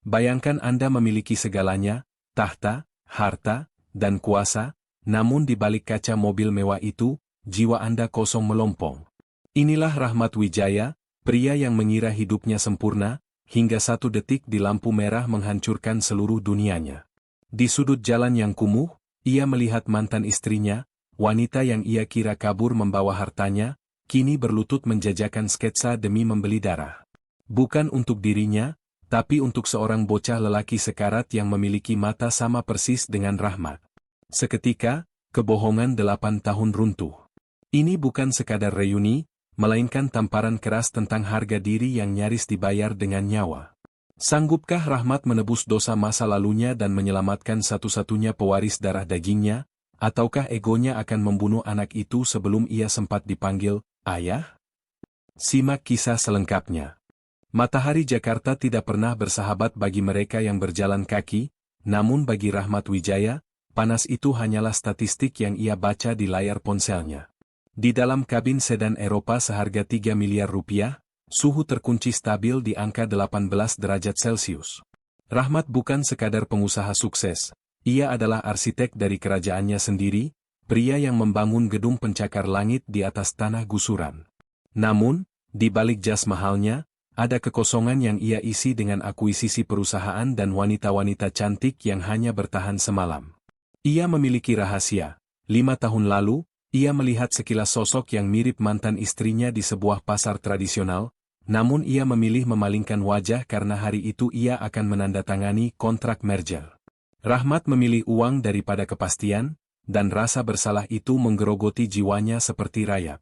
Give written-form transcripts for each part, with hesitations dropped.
Bayangkan Anda memiliki segalanya, tahta, harta, dan kuasa, namun di balik kaca mobil mewah itu, jiwa Anda kosong melompong. Inilah Rahmat Wijaya, pria yang mengira hidupnya sempurna, hingga satu detik di lampu merah menghancurkan seluruh dunianya. Di sudut jalan yang kumuh, ia melihat mantan istrinya, wanita yang ia kira kabur membawa hartanya, kini berlutut menjajakan sketsa demi membeli darah. Bukan untuk dirinya, tapi untuk seorang bocah lelaki sekarat yang memiliki mata sama persis dengan Rahmat. Seketika, kebohongan 8 tahun runtuh. Ini bukan sekadar reuni, melainkan tamparan keras tentang harga diri yang nyaris dibayar dengan nyawa. Sanggupkah Rahmat menebus dosa masa lalunya dan menyelamatkan satu-satunya pewaris darah dagingnya, ataukah egonya akan membunuh anak itu sebelum ia sempat dipanggil ayah? Simak kisah selengkapnya. Matahari Jakarta tidak pernah bersahabat bagi mereka yang berjalan kaki, namun bagi Rahmat Wijaya, panas itu hanyalah statistik yang ia baca di layar ponselnya. Di dalam kabin sedan Eropa seharga 3 miliar rupiah, suhu terkunci stabil di angka 18 derajat Celcius. Rahmat bukan sekadar pengusaha sukses, ia adalah arsitek dari kerajaannya sendiri, pria yang membangun gedung pencakar langit di atas tanah gusuran. Namun, di balik jas mahalnya, ada kekosongan yang ia isi dengan akuisisi perusahaan dan wanita-wanita cantik yang hanya bertahan semalam. Ia memiliki rahasia. 5 tahun lalu, ia melihat sekilas sosok yang mirip mantan istrinya di sebuah pasar tradisional, namun ia memilih memalingkan wajah karena hari itu ia akan menandatangani kontrak merger. Rahmat memilih uang daripada kepastian, dan rasa bersalah itu menggerogoti jiwanya seperti rayap.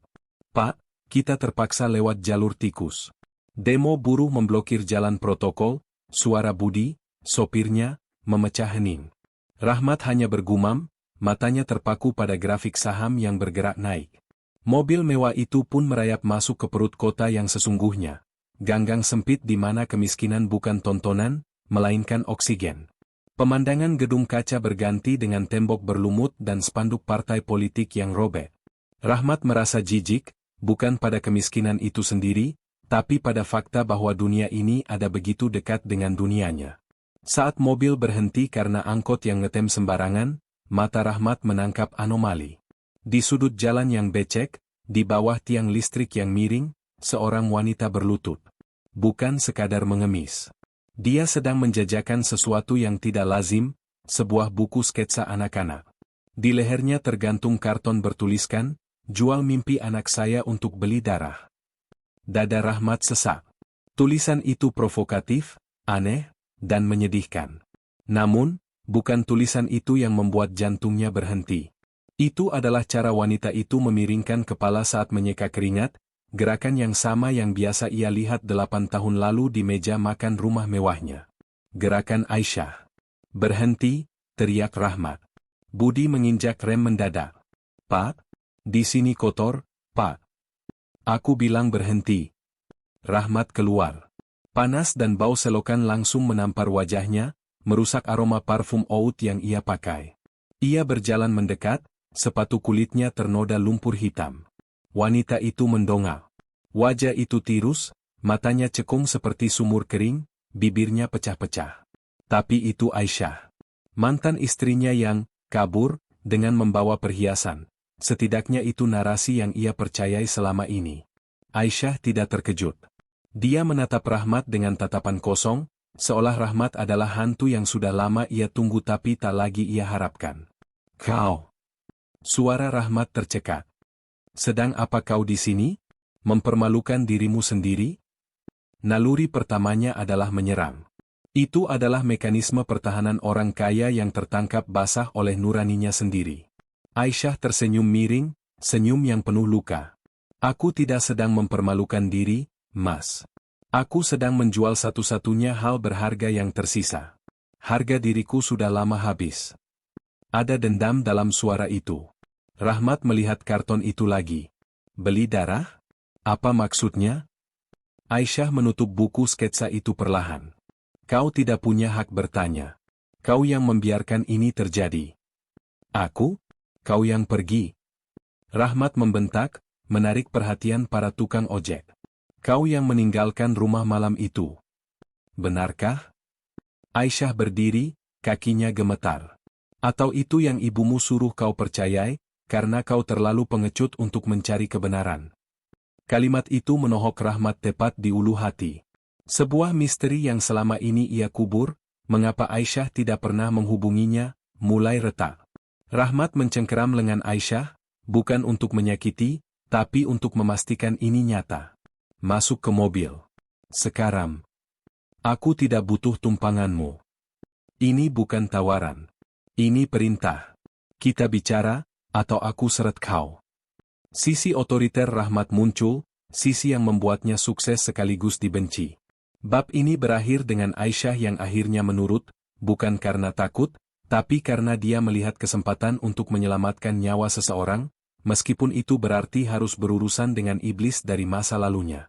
Pak, kita terpaksa lewat jalur tikus. Demo buruh memblokir jalan protokol, suara Budi, sopirnya, memecah hening. Rahmat hanya bergumam, matanya terpaku pada grafik saham yang bergerak naik. Mobil mewah itu pun merayap masuk ke perut kota yang sesungguhnya. Ganggang sempit di mana kemiskinan bukan tontonan, melainkan oksigen. Pemandangan gedung kaca berganti dengan tembok berlumut dan spanduk partai politik yang robek. Rahmat merasa jijik, bukan pada kemiskinan itu sendiri, tapi pada fakta bahwa dunia ini ada begitu dekat dengan dunianya. Saat mobil berhenti karena angkot yang ngetem sembarangan, mata Rahmat menangkap anomali. Di sudut jalan yang becek, di bawah tiang listrik yang miring, seorang wanita berlutut. Bukan sekadar mengemis. Dia sedang menjajakan sesuatu yang tidak lazim, sebuah buku sketsa anak-anak. Di lehernya tergantung karton bertuliskan, "Jual mimpi anak saya untuk beli darah." Dada Rahmat sesak. Tulisan itu provokatif, aneh, dan menyedihkan. Namun, bukan tulisan itu yang membuat jantungnya berhenti. Itu adalah cara wanita itu memiringkan kepala saat menyeka keringat, gerakan yang sama yang biasa ia lihat 8 tahun lalu di meja makan rumah mewahnya. Gerakan Aisyah. "Berhenti," teriak Rahmat. Budi menginjak rem mendadak. "Pak, di sini kotor, Pak. Aku bilang berhenti." Rahmat keluar. Panas dan bau selokan langsung menampar wajahnya, merusak aroma parfum oud yang ia pakai. Ia berjalan mendekat, sepatu kulitnya ternoda lumpur hitam. Wanita itu mendongak. Wajah itu tirus, matanya cekung seperti sumur kering, bibirnya pecah-pecah. Tapi itu Aisyah. Mantan istrinya yang kabur dengan membawa perhiasan. Setidaknya itu narasi yang ia percayai selama ini. Aisyah tidak terkejut. Dia menatap Rahmat dengan tatapan kosong, seolah Rahmat adalah hantu yang sudah lama ia tunggu tapi tak lagi ia harapkan. "Kau!" Suara Rahmat tercekat. "Sedang apa kau di sini? Mempermalukan dirimu sendiri?" Naluri pertamanya adalah menyerang. Itu adalah mekanisme pertahanan orang kaya yang tertangkap basah oleh nuraninya sendiri. Aisyah tersenyum miring, senyum yang penuh luka. "Aku tidak sedang mempermalukan diri, Mas. Aku sedang menjual satu-satunya hal berharga yang tersisa. Harga diriku sudah lama habis." Ada dendam dalam suara itu. Rahmat melihat karton itu lagi. "Beli darah? Apa maksudnya?" Aisyah menutup buku sketsa itu perlahan. "Kau tidak punya hak bertanya. Kau yang membiarkan ini terjadi." "Aku? Kau yang pergi." Rahmat membentak, menarik perhatian para tukang ojek. "Kau yang meninggalkan rumah malam itu. Benarkah?" Aisyah berdiri, kakinya gemetar. Atau itu yang ibumu suruh kau percayai, karena kau terlalu pengecut untuk mencari kebenaran. Kalimat itu menohok Rahmat tepat di ulu hati. Sebuah misteri yang selama ini ia kubur, mengapa Aisyah tidak pernah menghubunginya, mulai retak. Rahmat mencengkeram lengan Aisyah, bukan untuk menyakiti, tapi untuk memastikan ini nyata. Masuk ke mobil. Sekarang. Aku tidak butuh tumpanganmu. Ini bukan tawaran. Ini perintah. Kita bicara, atau aku seret kau. Sisi otoriter Rahmat muncul, sisi yang membuatnya sukses sekaligus dibenci. Bab ini berakhir dengan Aisyah yang akhirnya menurut, bukan karena takut, tapi karena dia melihat kesempatan untuk menyelamatkan nyawa seseorang, meskipun itu berarti harus berurusan dengan iblis dari masa lalunya.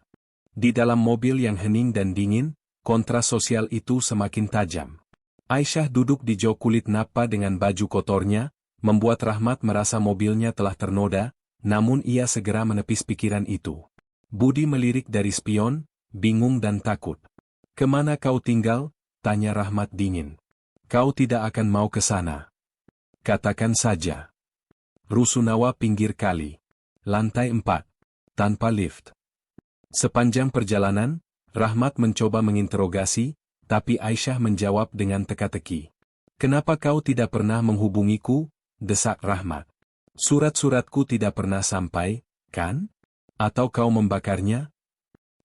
Di dalam mobil yang hening dan dingin, kontras sosial itu semakin tajam. Aisyah duduk di jok kulit napa dengan baju kotornya, membuat Rahmat merasa mobilnya telah ternoda, namun ia segera menepis pikiran itu. Budi melirik dari spion, bingung dan takut. "Kemana kau tinggal?" tanya Rahmat dingin. "Kau tidak akan mau ke sana. Katakan saja." Rusunawa pinggir kali. Lantai 4. Tanpa lift. Sepanjang perjalanan, Rahmat mencoba menginterogasi, tapi Aisyah menjawab dengan teka-teki. "Kenapa kau tidak pernah menghubungiku?" desak Rahmat. "Surat-suratku tidak pernah sampai, kan? Atau kau membakarnya?"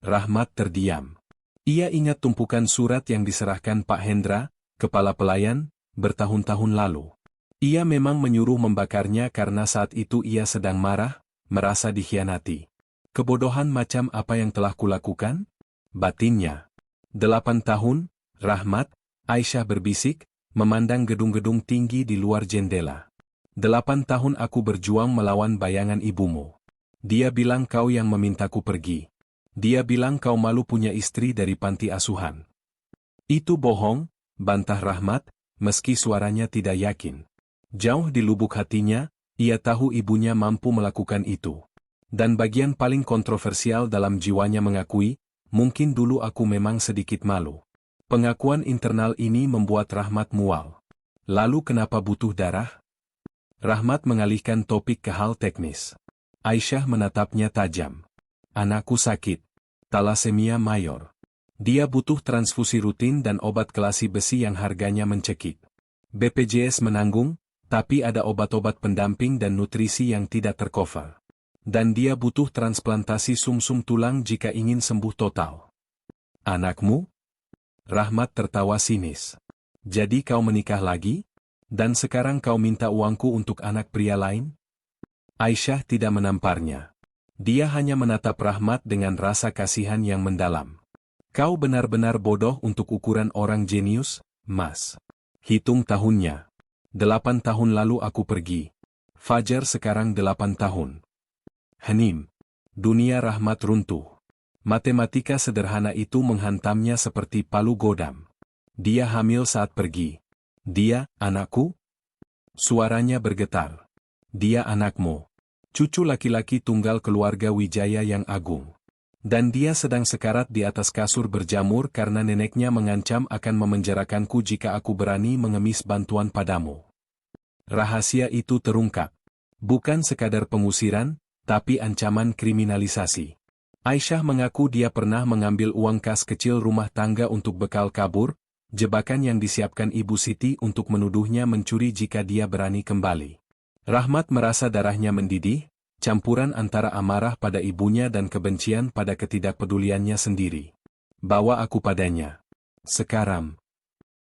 Rahmat terdiam. Ia ingat tumpukan surat yang diserahkan Pak Hendra, kepala pelayan, bertahun-tahun lalu. Ia memang menyuruh membakarnya karena saat itu ia sedang marah, merasa dikhianati. "Kebodohan macam apa yang telah kulakukan?" batinnya. 8 tahun, Rahmat, Aisyah berbisik, memandang gedung-gedung tinggi di luar jendela. 8 tahun aku berjuang melawan bayangan ibumu. Dia bilang kau yang memintaku pergi. Dia bilang kau malu punya istri dari panti asuhan. Itu bohong, bantah Rahmat, meski suaranya tidak yakin. Jauh di lubuk hatinya, ia tahu ibunya mampu melakukan itu. Dan bagian paling kontroversial dalam jiwanya mengakui, mungkin dulu aku memang sedikit malu. Pengakuan internal ini membuat Rahmat mual. Lalu kenapa butuh darah? Rahmat mengalihkan topik ke hal teknis. Aisyah menatapnya tajam. "Anakku sakit. Talasemia mayor. Dia butuh transfusi rutin dan obat kelasi besi yang harganya mencekik. BPJS menanggung, tapi ada obat-obat pendamping dan nutrisi yang tidak tercover. Dan dia butuh transplantasi sumsum tulang jika ingin sembuh total." "Anakmu?" Rahmat tertawa sinis. "Jadi kau menikah lagi? Dan sekarang kau minta uangku untuk anak pria lain?" Aisyah tidak menamparnya. Dia hanya menatap Rahmat dengan rasa kasihan yang mendalam. "Kau benar-benar bodoh untuk ukuran orang jenius, Mas. Hitung tahunnya. 8 tahun lalu aku pergi. Fajar sekarang 8 tahun. Hening. Dunia Rahmat runtuh. Matematika sederhana itu menghantamnya seperti palu godam. Dia hamil saat pergi. Dia, anakku? Suaranya bergetar. Dia anakmu. Cucu laki-laki tunggal keluarga Wijaya yang agung. Dan dia sedang sekarat di atas kasur berjamur karena neneknya mengancam akan memenjarakanku jika aku berani mengemis bantuan padamu." Rahasia itu terungkap. Bukan sekadar pengusiran, tapi ancaman kriminalisasi. Aisyah mengaku dia pernah mengambil uang kas kecil rumah tangga untuk bekal kabur, jebakan yang disiapkan Ibu Siti untuk menuduhnya mencuri jika dia berani kembali. Rahmat merasa darahnya mendidih, campuran antara amarah pada ibunya dan kebencian pada ketidakpeduliannya sendiri. "Bawa aku padanya. Sekarang."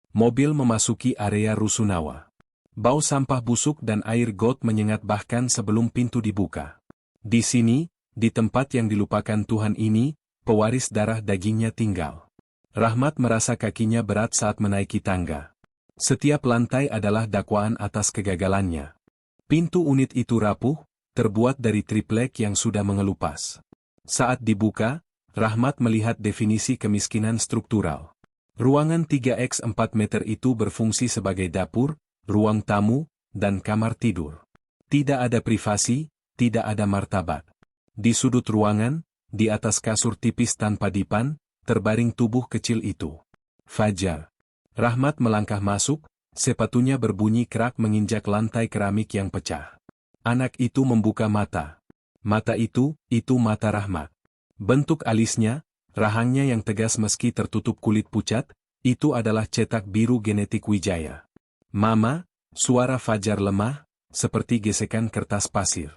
Mobil memasuki area rusunawa. Bau sampah busuk dan air got menyengat bahkan sebelum pintu dibuka. Di sini, di tempat yang dilupakan Tuhan ini, pewaris darah dagingnya tinggal. Rahmat merasa kakinya berat saat menaiki tangga. Setiap lantai adalah dakwaan atas kegagalannya. Pintu unit itu rapuh, terbuat dari triplek yang sudah mengelupas. Saat dibuka, Rahmat melihat definisi kemiskinan struktural. Ruangan 3x4 meter itu berfungsi sebagai dapur, ruang tamu, dan kamar tidur. Tidak ada privasi, tidak ada martabat. Di sudut ruangan, di atas kasur tipis tanpa dipan, terbaring tubuh kecil itu. Fajar. Rahmat melangkah masuk, sepatunya berbunyi kerak menginjak lantai keramik yang pecah. Anak itu membuka mata. Mata itu mata Rahmat. Bentuk alisnya, rahangnya yang tegas meski tertutup kulit pucat, itu adalah cetak biru genetik Wijaya. Mama, suara Fajar lemah, seperti gesekan kertas pasir.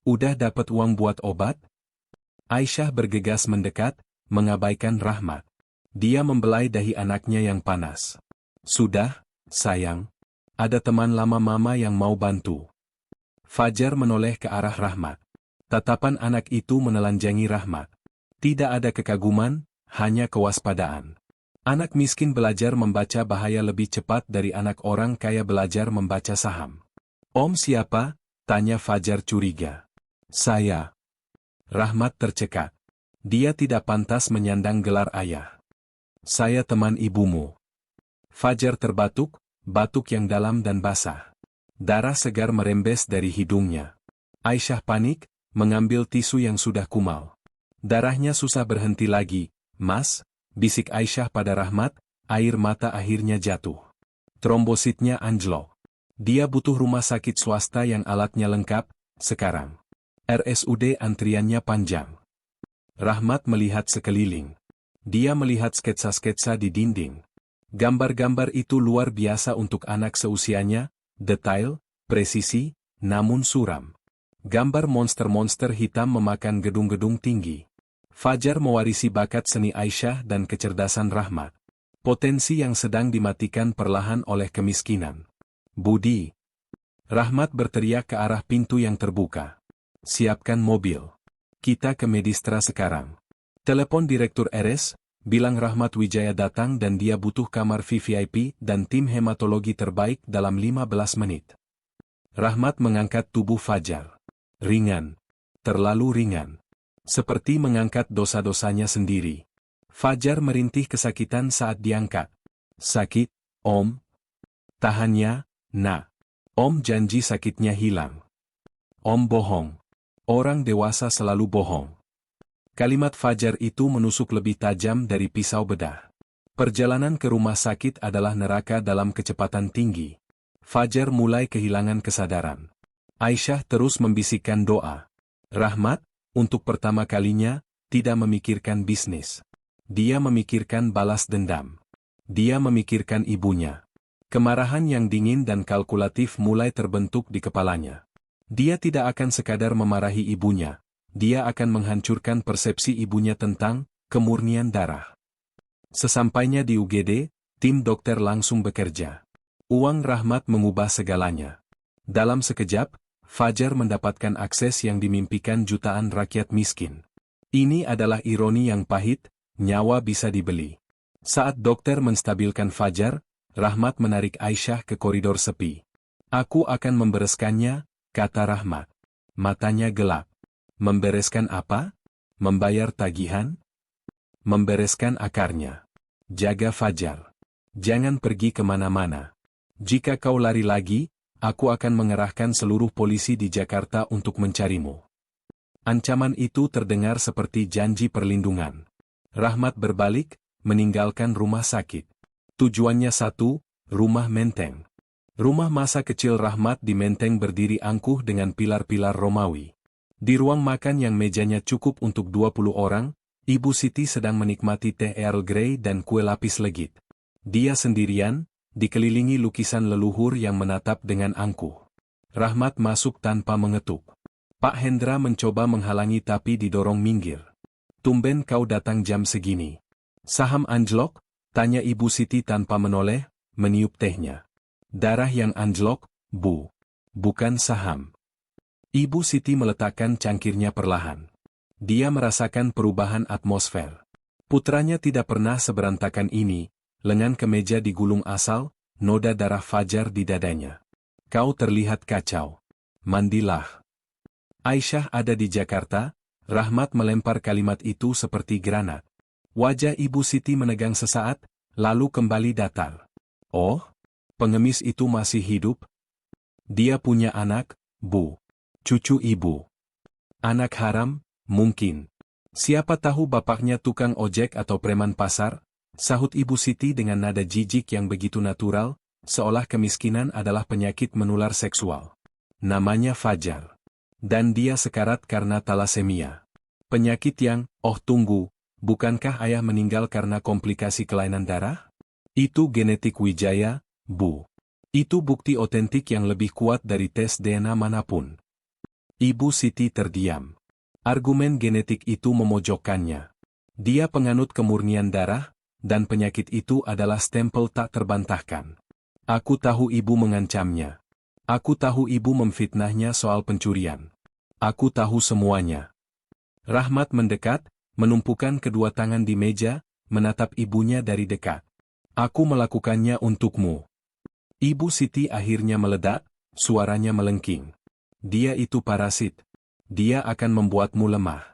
Udah dapat uang buat obat? Aisyah bergegas mendekat, mengabaikan Rahmat. Dia membelai dahi anaknya yang panas. Sudah, sayang. Ada teman lama mama yang mau bantu. Fajar menoleh ke arah Rahmat. Tatapan anak itu menelanjangi Rahmat. Tidak ada kekaguman, hanya kewaspadaan. Anak miskin belajar membaca bahaya lebih cepat dari anak orang kaya belajar membaca saham. Om siapa? Tanya Fajar curiga. Saya. Rahmat tercekat. Dia tidak pantas menyandang gelar ayah. Saya teman ibumu. Fajar terbatuk, batuk yang dalam dan basah. Darah segar merembes dari hidungnya. Aisyah panik, mengambil tisu yang sudah kumal. Darahnya susah berhenti lagi, Mas, bisik Aisyah pada Rahmat, air mata akhirnya jatuh. Trombositnya anjlok. Dia butuh rumah sakit swasta yang alatnya lengkap, sekarang. RSUD antriannya panjang. Rahmat melihat sekeliling. Dia melihat sketsa-sketsa di dinding. Gambar-gambar itu luar biasa untuk anak seusianya, detail, presisi, namun suram. Gambar monster-monster hitam memakan gedung-gedung tinggi. Fajar mewarisi bakat seni Aisyah dan kecerdasan Rahmat. Potensi yang sedang dimatikan perlahan oleh kemiskinan. Budi. Rahmat berteriak ke arah pintu yang terbuka. Siapkan mobil. Kita ke Medistra sekarang. Telepon Direktur RS, bilang Rahmat Wijaya datang dan dia butuh kamar VVIP dan tim hematologi terbaik dalam 15 menit. Rahmat mengangkat tubuh Fajar. Ringan. Terlalu ringan. Seperti mengangkat dosa-dosanya sendiri. Fajar merintih kesakitan saat diangkat. Sakit, Om? Tahannya, Nak. Om janji sakitnya hilang. Om bohong. Orang dewasa selalu bohong. Kalimat Fajar itu menusuk lebih tajam dari pisau bedah. Perjalanan ke rumah sakit adalah neraka dalam kecepatan tinggi. Fajar mulai kehilangan kesadaran. Aisyah terus membisikkan doa. Rahmat, untuk pertama kalinya, tidak memikirkan bisnis. Dia memikirkan balas dendam. Dia memikirkan ibunya. Kemarahan yang dingin dan kalkulatif mulai terbentuk di kepalanya. Dia tidak akan sekadar memarahi ibunya. Dia akan menghancurkan persepsi ibunya tentang kemurnian darah. Sesampainya di UGD, tim dokter langsung bekerja. Uang Rahmat mengubah segalanya. Dalam sekejap, Fajar mendapatkan akses yang dimimpikan jutaan rakyat miskin. Ini adalah ironi yang pahit, nyawa bisa dibeli. Saat dokter menstabilkan Fajar, Rahmat menarik Aisyah ke koridor sepi. Aku akan membereskannya, kata Rahmat. Matanya gelap. Membereskan apa? Membayar tagihan? Membereskan akarnya. Jaga Fajar. Jangan pergi kemana-mana. Jika kau lari lagi, aku akan mengerahkan seluruh polisi di Jakarta untuk mencarimu. Ancaman itu terdengar seperti janji perlindungan. Rahmat berbalik, meninggalkan rumah sakit. Tujuannya satu, rumah Menteng. Rumah masa kecil Rahmat di Menteng berdiri angkuh dengan pilar-pilar Romawi. Di ruang makan yang mejanya cukup untuk 20 orang, Ibu Siti sedang menikmati teh Earl Grey dan kue lapis legit. Dia sendirian, dikelilingi lukisan leluhur yang menatap dengan angkuh. Rahmat masuk tanpa mengetuk. Pak Hendra mencoba menghalangi tapi didorong minggir. Tumben kau datang jam segini. Saham anjlok? Tanya Ibu Siti tanpa menoleh, meniup tehnya. Darah yang anjlok, Bu. Bukan saham. Ibu Siti meletakkan cangkirnya perlahan. Dia merasakan perubahan atmosfer. Putranya tidak pernah seberantakan ini, lengan kemeja digulung asal, noda darah Fajar di dadanya. Kau terlihat kacau. Mandilah. Aisyah ada di Jakarta, Rahmat melempar kalimat itu seperti granat. Wajah Ibu Siti menegang sesaat, lalu kembali datar. Oh, pengemis itu masih hidup? Dia punya anak, Bu. Cucu ibu. Anak haram, mungkin. Siapa tahu bapaknya tukang ojek atau preman pasar? Sahut Ibu Siti dengan nada jijik yang begitu natural, seolah kemiskinan adalah penyakit menular seksual. Namanya Fajar. Dan dia sekarat karena talasemia. Penyakit yang, oh tunggu, bukankah ayah meninggal karena komplikasi kelainan darah? Itu genetik Wijaya, Bu. Itu bukti otentik yang lebih kuat dari tes DNA manapun. Ibu Siti terdiam. Argumen genetik itu memojokkannya. Dia penganut kemurnian darah, dan penyakit itu adalah stempel tak terbantahkan. Aku tahu ibu mengancamnya. Aku tahu ibu memfitnahnya soal pencurian. Aku tahu semuanya. Rahmat mendekat, menumpukan kedua tangan di meja, menatap ibunya dari dekat. Aku melakukannya untukmu. Ibu Siti akhirnya meledak, suaranya melengking. Dia itu parasit. Dia akan membuatmu lemah.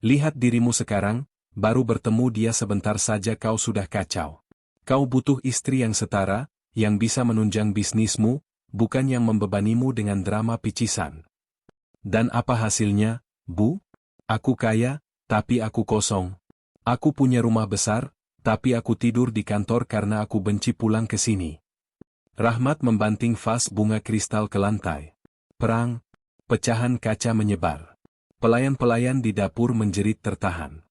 Lihat dirimu sekarang, baru bertemu dia sebentar saja kau sudah kacau. Kau butuh istri yang setara, yang bisa menunjang bisnismu, bukan yang membebanimu dengan drama picisan. Dan apa hasilnya, Bu? Aku kaya, tapi aku kosong. Aku punya rumah besar, tapi aku tidur di kantor karena aku benci pulang ke sini. Rahmat membanting vas bunga kristal ke lantai. Perang, pecahan kaca menyebar. Pelayan-pelayan di dapur menjerit tertahan.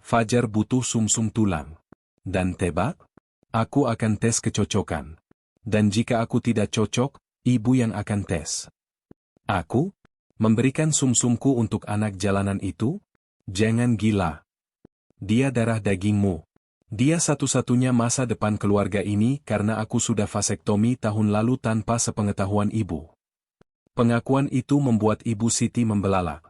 Fajar butuh sumsum tulang. Dan tebak? Aku akan tes kecocokan. Dan jika aku tidak cocok, ibu yang akan tes. Aku? Memberikan sumsumku untuk anak jalanan itu? Jangan gila. Dia darah dagingmu. Dia satu-satunya masa depan keluarga ini karena aku sudah vasektomi tahun lalu tanpa sepengetahuan ibu. Pengakuan itu membuat Ibu Siti membelalak.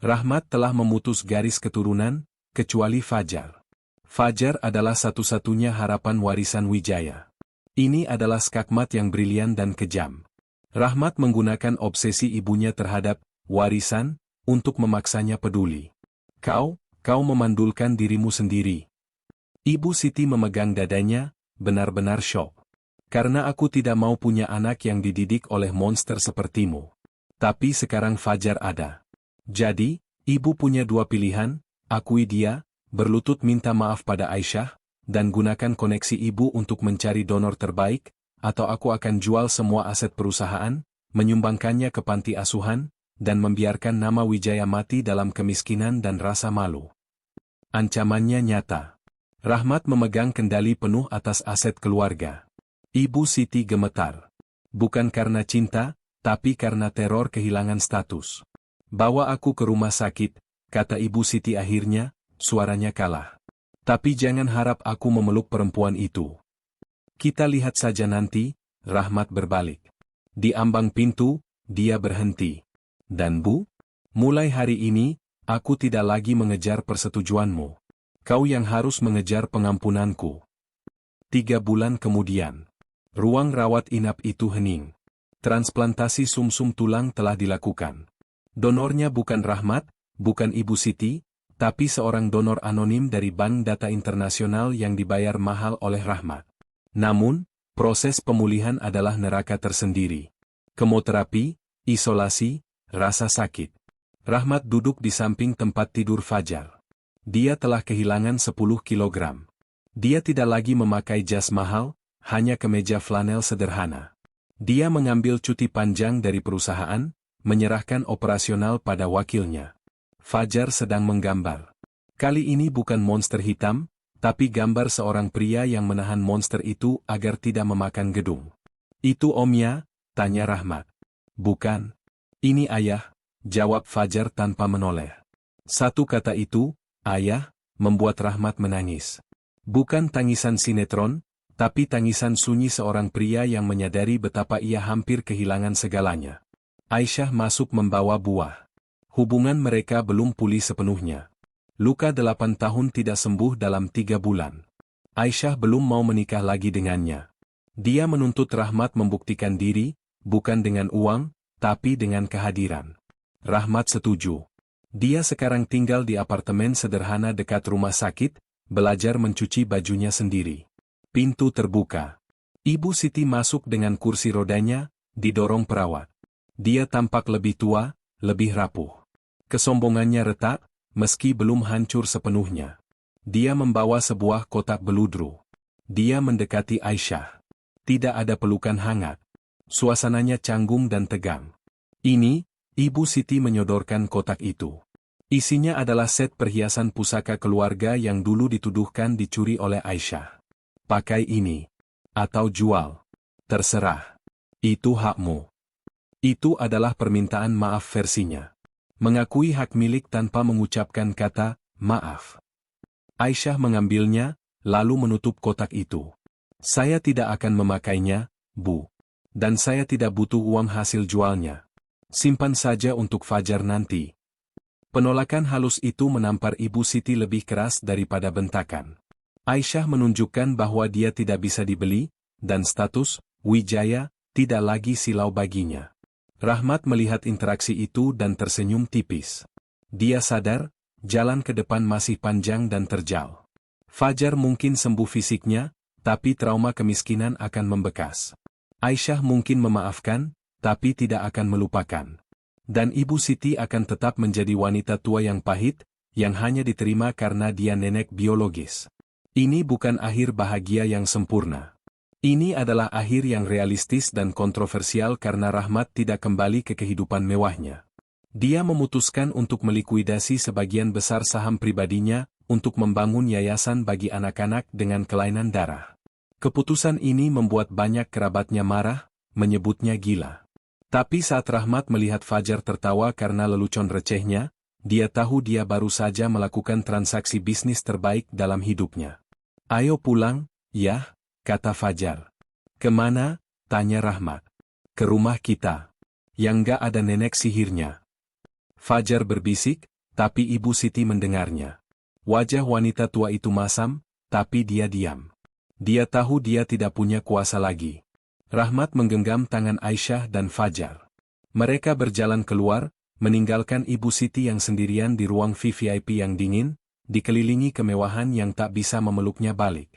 Rahmat telah memutus garis keturunan, kecuali Fajar. Fajar adalah satu-satunya harapan warisan Wijaya. Ini adalah skakmat yang brilian dan kejam. Rahmat menggunakan obsesi ibunya terhadap warisan untuk memaksanya peduli. Kau memandulkan dirimu sendiri. Ibu Siti memegang dadanya, benar-benar syok. Karena aku tidak mau punya anak yang dididik oleh monster sepertimu. Tapi sekarang Fajar ada. Jadi, ibu punya dua pilihan, akui dia, berlutut minta maaf pada Aisyah, dan gunakan koneksi ibu untuk mencari donor terbaik, atau aku akan jual semua aset perusahaan, menyumbangkannya ke panti asuhan, dan membiarkan nama Wijaya mati dalam kemiskinan dan rasa malu. Ancamannya nyata. Rahmat memegang kendali penuh atas aset keluarga. Ibu Siti gemetar. Bukan karena cinta, tapi karena teror kehilangan status. Bawa aku ke rumah sakit, kata Ibu Siti akhirnya, suaranya kalah. Tapi jangan harap aku memeluk perempuan itu. Kita lihat saja nanti, Rahmat berbalik. Di ambang pintu, dia berhenti. Dan Bu, mulai hari ini, aku tidak lagi mengejar persetujuanmu. Kau yang harus mengejar pengampunanku. 3 bulan kemudian. Ruang rawat inap itu hening. Transplantasi sumsum tulang telah dilakukan. Donornya bukan Rahmat, bukan Ibu Siti, tapi seorang donor anonim dari Bank Data Internasional yang dibayar mahal oleh Rahmat. Namun, proses pemulihan adalah neraka tersendiri. Kemoterapi, isolasi, rasa sakit. Rahmat duduk di samping tempat tidur Fajar. Dia telah kehilangan 10 kilogram. Dia tidak lagi memakai jas mahal, hanya kemeja flanel sederhana. Dia mengambil cuti panjang dari perusahaan, menyerahkan operasional pada wakilnya. Fajar sedang menggambar. Kali ini bukan monster hitam, tapi gambar seorang pria yang menahan monster itu agar tidak memakan gedung. Itu omnya? Tanya Rahmat. Bukan. Ini ayah, jawab Fajar tanpa menoleh. Satu kata itu, ayah, membuat Rahmat menangis. Bukan tangisan sinetron, tapi tangisan sunyi seorang pria yang menyadari betapa ia hampir kehilangan segalanya. Aisyah masuk membawa buah. Hubungan mereka belum pulih sepenuhnya. Luka 8 tahun tidak sembuh dalam 3 bulan. Aisyah belum mau menikah lagi dengannya. Dia menuntut Rahmat membuktikan diri, bukan dengan uang, tapi dengan kehadiran. Rahmat setuju. Dia sekarang tinggal di apartemen sederhana dekat rumah sakit, belajar mencuci bajunya sendiri. Pintu terbuka. Ibu Siti masuk dengan kursi rodanya, didorong perawat. Dia tampak lebih tua, lebih rapuh. Kesombongannya retak, meski belum hancur sepenuhnya. Dia membawa sebuah kotak beludru. Dia mendekati Aisyah. Tidak ada pelukan hangat. Suasananya canggung dan tegang. Ini, Ibu Siti menyodorkan kotak itu. Isinya adalah set perhiasan pusaka keluarga yang dulu dituduhkan dicuri oleh Aisyah. Pakai ini. Atau jual. Terserah. Itu hakmu. Itu adalah permintaan maaf versinya. Mengakui hak milik tanpa mengucapkan kata, maaf. Aisyah mengambilnya, lalu menutup kotak itu. Saya tidak akan memakainya, Bu. Dan saya tidak butuh uang hasil jualnya. Simpan saja untuk Fajar nanti. Penolakan halus itu menampar Ibu Siti lebih keras daripada bentakan. Aisyah menunjukkan bahwa dia tidak bisa dibeli, dan status, Wijaya, tidak lagi silau baginya. Rahmat melihat interaksi itu dan tersenyum tipis. Dia sadar, jalan ke depan masih panjang dan terjal. Fajar mungkin sembuh fisiknya, tapi trauma kemiskinan akan membekas. Aisyah mungkin memaafkan, tapi tidak akan melupakan. Dan Ibu Siti akan tetap menjadi wanita tua yang pahit, yang hanya diterima karena dia nenek biologis. Ini bukan akhir bahagia yang sempurna. Ini adalah akhir yang realistis dan kontroversial karena Rahmat tidak kembali ke kehidupan mewahnya. Dia memutuskan untuk melikuidasi sebagian besar saham pribadinya, untuk membangun yayasan bagi anak-anak dengan kelainan darah. Keputusan ini membuat banyak kerabatnya marah, menyebutnya gila. Tapi saat Rahmat melihat Fajar tertawa karena lelucon recehnya, dia tahu dia baru saja melakukan transaksi bisnis terbaik dalam hidupnya. Ayo pulang, ya, kata Fajar. Kemana? Tanya Rahmat. Ke rumah kita. Yang gak ada nenek sihirnya. Fajar berbisik, tapi Ibu Siti mendengarnya. Wajah wanita tua itu masam, tapi dia diam. Dia tahu dia tidak punya kuasa lagi. Rahmat menggenggam tangan Aisyah dan Fajar. Mereka berjalan keluar, meninggalkan Ibu Siti yang sendirian di ruang VVIP yang dingin, dikelilingi kemewahan yang tak bisa memeluknya balik.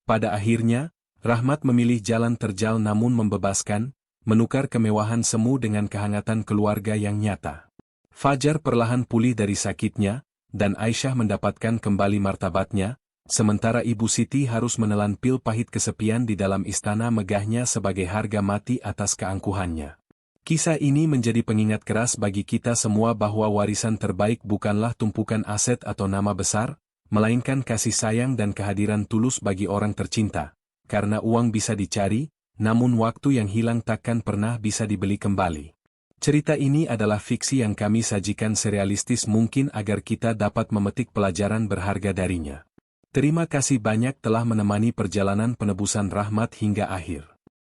Pada akhirnya, Rahmat memilih jalan terjal namun membebaskan, menukar kemewahan semu dengan kehangatan keluarga yang nyata. Fajar perlahan pulih dari sakitnya, dan Aisyah mendapatkan kembali martabatnya, sementara Ibu Siti harus menelan pil pahit kesepian di dalam istana megahnya sebagai harga mati atas keangkuhannya. Kisah ini menjadi pengingat keras bagi kita semua bahwa warisan terbaik bukanlah tumpukan aset atau nama besar, melainkan kasih sayang dan kehadiran tulus bagi orang tercinta. Karena uang bisa dicari, namun waktu yang hilang takkan pernah bisa dibeli kembali. Cerita ini adalah fiksi yang kami sajikan serealistis mungkin agar kita dapat memetik pelajaran berharga darinya. Terima kasih banyak telah menemani perjalanan penebusan Rahmat hingga akhir.